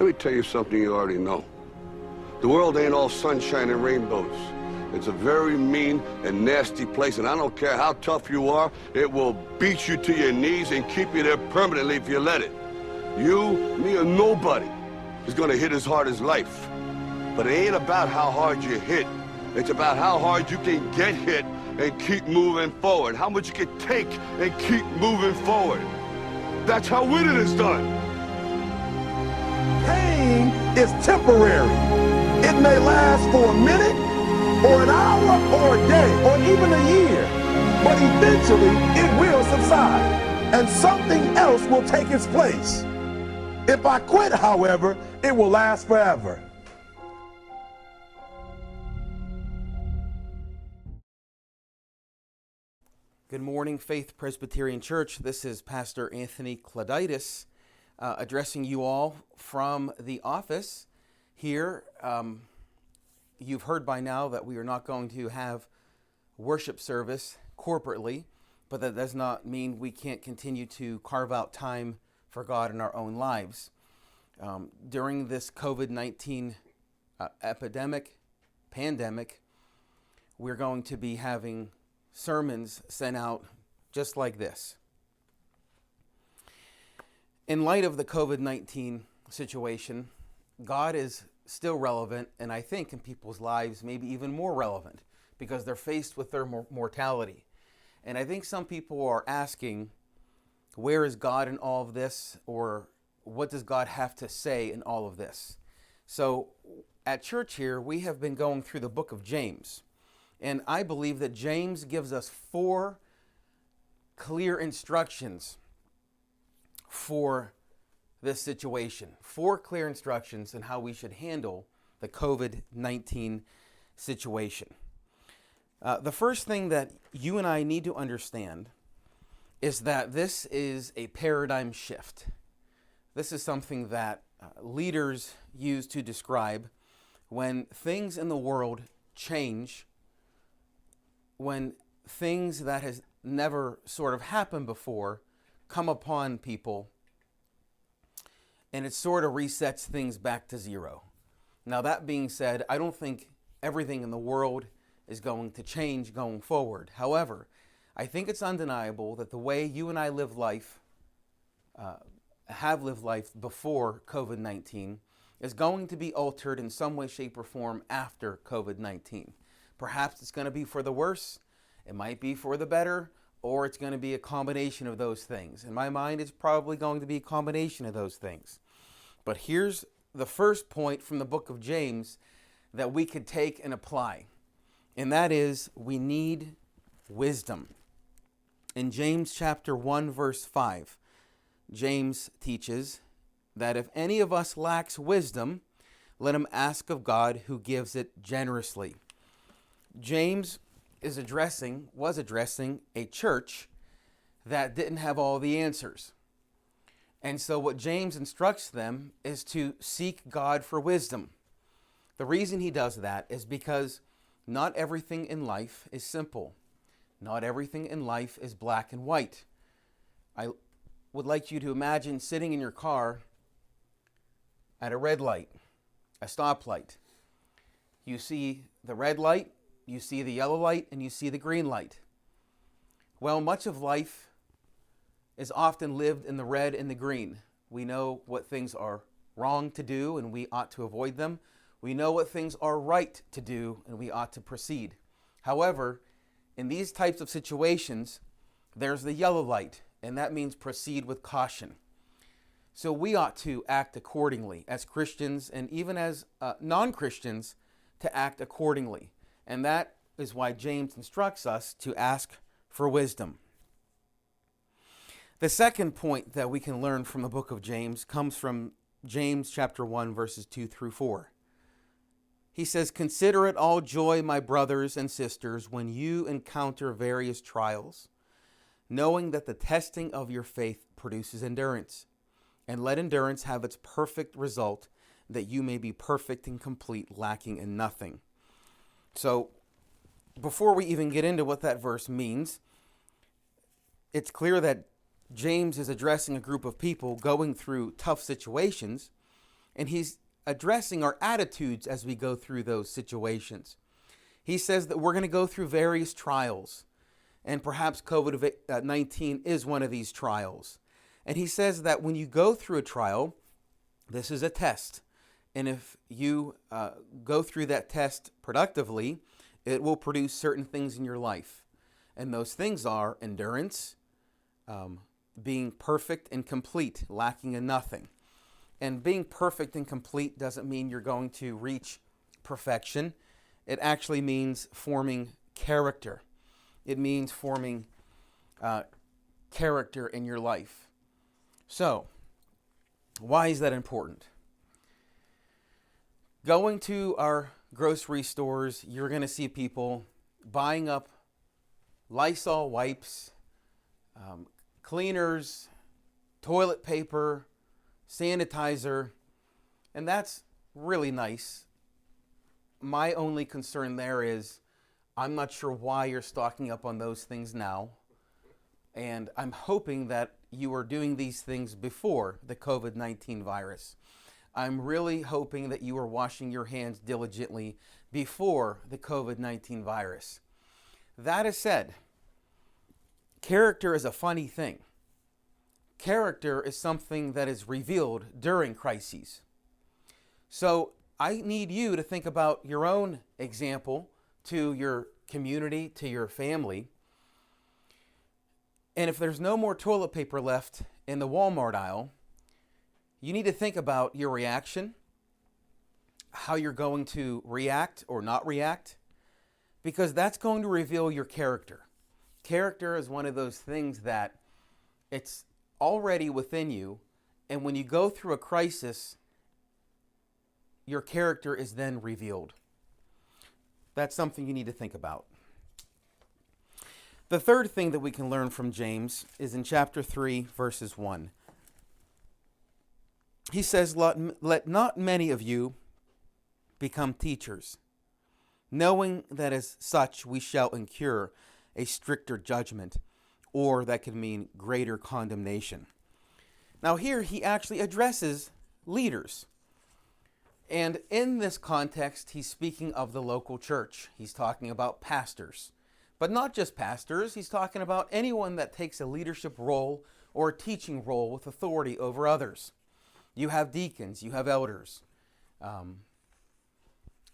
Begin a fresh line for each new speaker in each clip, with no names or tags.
Let me tell you something you already know. The world ain't all sunshine and rainbows. It's a very mean and nasty place, and I don't care how tough you are, it will beat you to your knees and keep you there permanently if you let it. You, me, or nobody is gonna hit as hard as life. But it ain't about how hard you hit. It's about how hard you can get hit and keep moving forward. How much you can take and keep moving forward. That's how winning is done.
Pain is temporary. It may last for a minute, or an hour, or a day, or even a year. But eventually, it will subside, and something else will take its place. If I quit, however, it will last forever.
Good morning, Faith Presbyterian Church. This is Pastor Anthony Clauditis addressing you all from the office here. You've heard by now that we are not going to have worship service corporately, but that does not mean we can't continue to carve out time for God in our own lives. During this COVID-19 pandemic, we're going to be having sermons sent out just like this. In light of the COVID-19 situation, God is still relevant, and I think in people's lives maybe even more relevant because they're faced with their mortality. And I think some people are asking, where is God in all of this, or what does God have to say in all of this? So at church here, we have been going through the book of James. And I believe that James gives us 4 clear instructions for this situation. 4 clear instructions on how we should handle the COVID-19 situation. The first thing that you and I need to understand is that this is a paradigm shift. This is something that leaders use to describe when things in the world change, when things that has never sort of happened before come upon people, and it sort of resets things back to zero. Now, that being said, I don't think everything in the world is going to change going forward. However, I think it's undeniable that the way you and I live life, have lived life before COVID-19, is going to be altered in some way, shape, or form after COVID-19. Perhaps it's going to be for the worse, it might be for the better, or it's going to be a combination of those things. In my mind, it's probably going to be a combination of those things. But here's the first point from the book of James that we could take and apply, and that is we need wisdom. In James chapter 1, verse 5, James teaches that if any of us lacks wisdom, let him ask of God who gives it generously. James was addressing a church that didn't have all the answers. And so what James instructs them is to seek God for wisdom. The reason he does that is because not everything in life is simple. Not everything in life is black and white. I would like you to imagine sitting in your car at a red light, a stoplight. You see the red light, you see the yellow light, and you see the green light. Well, much of life is often lived in the red and the green. We know what things are wrong to do and we ought to avoid them. We know what things are right to do and we ought to proceed. However, in these types of situations, there's the yellow light, and that means proceed with caution. So we ought to act accordingly as Christians and even as non-Christians to act accordingly. And that is why James instructs us to ask for wisdom. The second point that we can learn from the book of James comes from James chapter 1, verses 2 through 4. He says, "Consider it all joy, my brothers and sisters, when you encounter various trials, knowing that the testing of your faith produces endurance. And let endurance have its perfect result, that you may be perfect and complete, lacking in nothing." So, before we even get into what that verse means, it's clear that James is addressing a group of people going through tough situations, And he's addressing our attitudes as we go through those situations. He says that we're going to go through various trials, and perhaps COVID-19 is one of these trials. And he says that when you go through a trial, this is a test. And if you go through that test productively, it will produce certain things in your life. And those things are endurance, being perfect and complete, lacking in nothing. And being perfect and complete doesn't mean you're going to reach perfection. It actually means forming character. It means forming character in your life. So, why is that important? Going to our grocery stores, you're going to see people buying up Lysol wipes, cleaners, toilet paper, sanitizer, and that's really nice. My only concern there is I'm not sure why you're stocking up on those things now, and I'm hoping that you are doing these things before the COVID-19 virus. I'm really hoping that you are washing your hands diligently before the COVID-19 virus. That is said, character is a funny thing. Character is something that is revealed during crises. So I need you to think about your own example to your community, to your family. And if there's no more toilet paper left in the Walmart aisle, you need to think about your reaction, how you're going to react or not react, because that's going to reveal your character. Character is one of those things that it's already within you, and when you go through a crisis, your character is then revealed. That's something you need to think about. The third thing that we can learn from James is in chapter 3, verses 1. He says, let not many of you become teachers, knowing that as such we shall incur a stricter judgment, or that could mean greater condemnation. Now here he actually addresses leaders. And in this context, he's speaking of the local church. He's talking about pastors. But not just pastors, he's talking about anyone that takes a leadership role or a teaching role with authority over others. You have deacons, you have elders.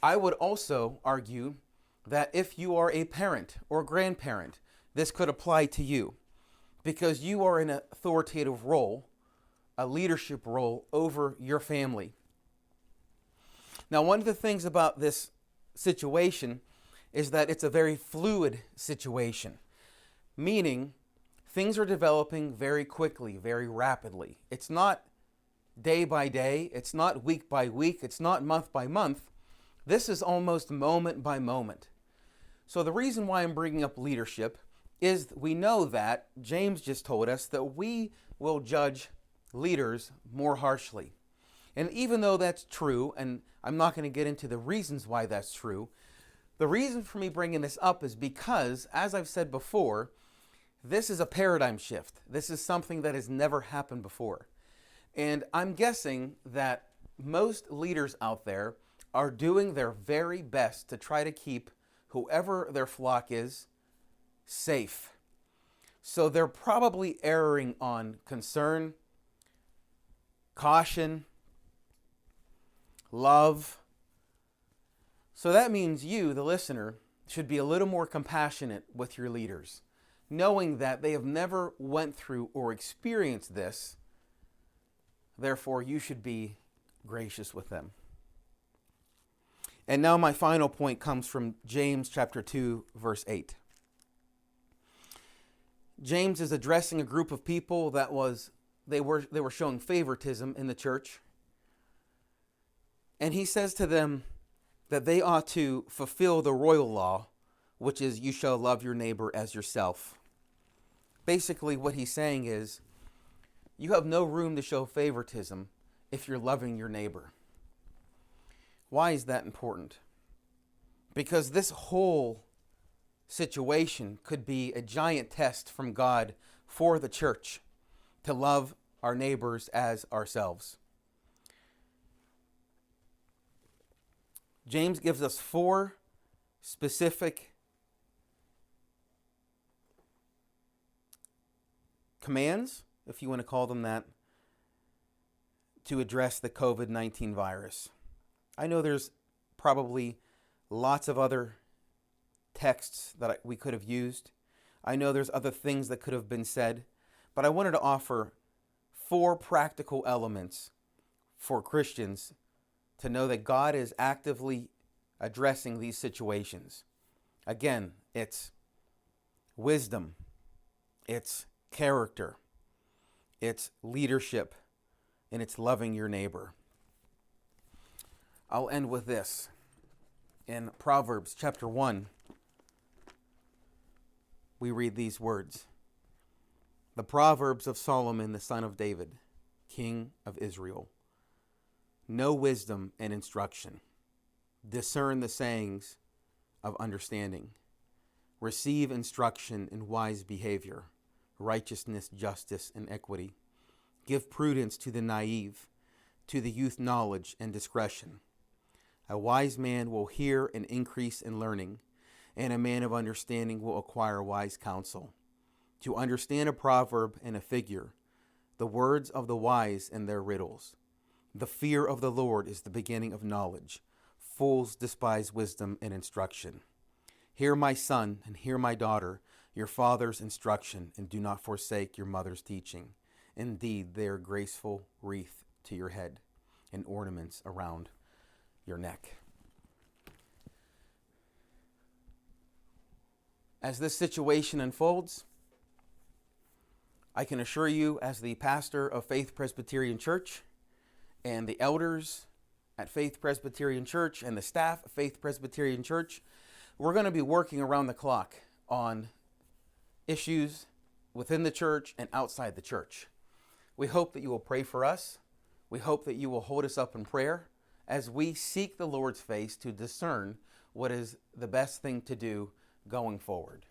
I would also argue that if you are a parent or grandparent, this could apply to you because you are in an authoritative role, a leadership role over your family. Now, one of the things about this situation is that it's a very fluid situation, meaning things are developing very quickly, very rapidly. It's not day by day, it's not week by week, it's not month by month. This is almost moment by moment. So the reason why I'm bringing up leadership is we know that James just told us that we will judge leaders more harshly. And even though that's true, and I'm not going to get into the reasons why that's true, the reason for me bringing this up is because, as I've said before, this is a paradigm shift. This is something that has never happened before. And I'm guessing that most leaders out there are doing their very best to try to keep whoever their flock is safe. So they're probably erring on concern, caution, love. So that means you, the listener, should be a little more compassionate with your leaders, knowing that they have never went through or experienced this. Therefore, you should be gracious with them. And now my final point comes from James chapter 2, verse 8. James is addressing a group of people that they were showing favoritism in the church. And he says to them that they ought to fulfill the royal law, which is you shall love your neighbor as yourself. Basically, what he's saying is you have no room to show favoritism if you're loving your neighbor. Why is that important? Because this whole situation could be a giant test from God for the church to love our neighbors as ourselves. James gives us 4 specific commands, if you want to call them that, to address the COVID-19 virus. I know there's probably lots of other texts that we could have used. I know there's other things that could have been said, but I wanted to offer 4 practical elements for Christians to know that God is actively addressing these situations. Again, it's wisdom, it's character, it's leadership, and it's loving your neighbor. I'll end with this. In Proverbs chapter 1, we read these words. The Proverbs of Solomon, the son of David, king of Israel. Know wisdom and instruction. Discern the sayings of understanding. Receive instruction in wise behavior, righteousness, justice, and equity. Give prudence to the naive, to the youth knowledge and discretion. A wise man will hear and increase in learning, and a man of understanding will acquire wise counsel. To understand a proverb and a figure, the words of the wise and their riddles. The fear of the Lord is the beginning of knowledge. Fools despise wisdom and instruction. Hear, my son, and hear, my daughter, your father's instruction, and do not forsake your mother's teaching. Indeed, they are graceful wreath to your head and ornaments around your neck. As this situation unfolds, I can assure you, as the pastor of Faith Presbyterian Church and the elders at Faith Presbyterian Church and the staff of Faith Presbyterian Church, we're going to be working around the clock on issues within the church and outside the church. We hope that you will pray for us. We hope that you will hold us up in prayer as we seek the Lord's face to discern what is the best thing to do going forward.